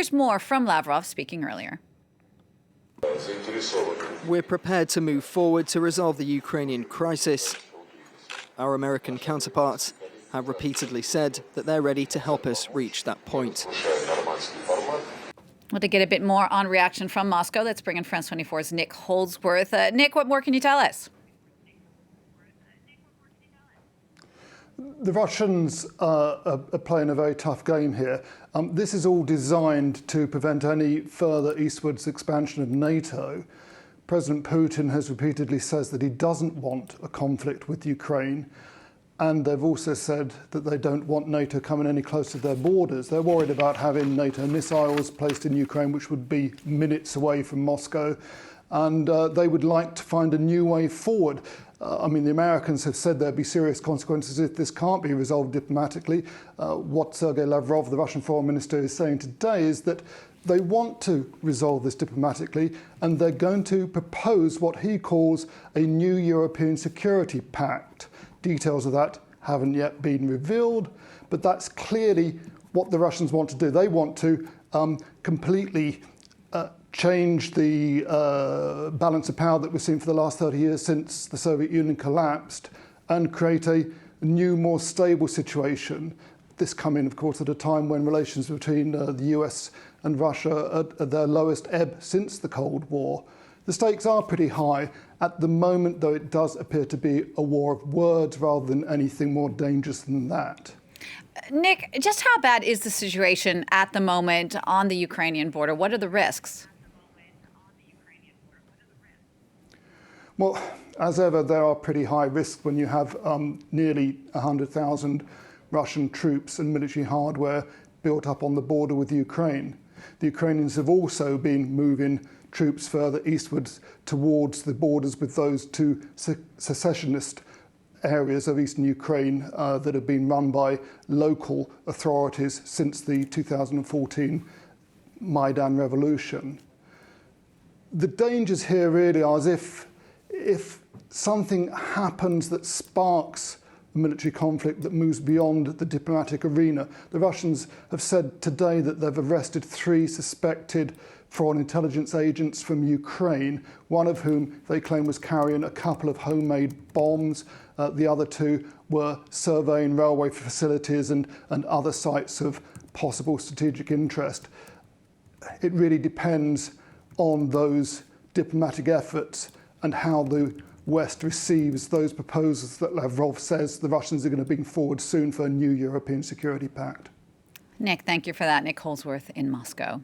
Here's more from Lavrov speaking earlier. We're prepared to move forward to resolve the Ukrainian crisis. Our American counterparts have repeatedly said that they're ready to help us reach that point. Well, to get a bit more on reaction from Moscow, let's bring in France 24's Nick Holdsworth. Nick, what more can you tell us? The Russians are playing a very tough game here. This is all designed to prevent any further eastwards expansion of NATO. President Putin has repeatedly said that he doesn't want a conflict with Ukraine. And they've also said that they don't want NATO coming any closer to their borders. They're worried about having NATO missiles placed in Ukraine, which would be minutes away from Moscow. And they would like to find a new way forward. The Americans have said there'd be serious consequences if this can't be resolved diplomatically. What Sergei Lavrov, the Russian foreign minister, is saying today is that they want to resolve this diplomatically, and they're going to propose what he calls a new European security pact. Details of that haven't yet been revealed, but that's clearly what the Russians want to do. They want to completely change the balance of power that we've seen for the last 30 years since the Soviet Union collapsed and create a new, more stable situation. This coming, of course, at a time when relations between the US and Russia are at their lowest ebb since the Cold War. The stakes are pretty high at the moment, though it does appear to be a war of words rather than anything more dangerous than that. Nick, just how bad is the situation at the moment on the Ukrainian border? What are the risks? Well, as ever, there are pretty high risks when you have nearly 100,000 Russian troops and military hardware built up on the border with Ukraine. The Ukrainians have also been moving troops further eastwards towards the borders with those two secessionist areas of eastern Ukraine that have been run by local authorities since the 2014 Maidan revolution. The dangers here really are as if something happens that sparks a military conflict that moves beyond the diplomatic arena. The Russians have said today that they've arrested 3 suspected foreign intelligence agents from Ukraine, one of whom they claim was carrying a couple of homemade bombs. The other 2 were surveying railway facilities and other sites of possible strategic interest. It really depends on those diplomatic efforts and how the West receives those proposals that Lavrov says the Russians are going to bring forward soon for a new European security pact. Nick, thank you for that. Nick Holdsworth in Moscow.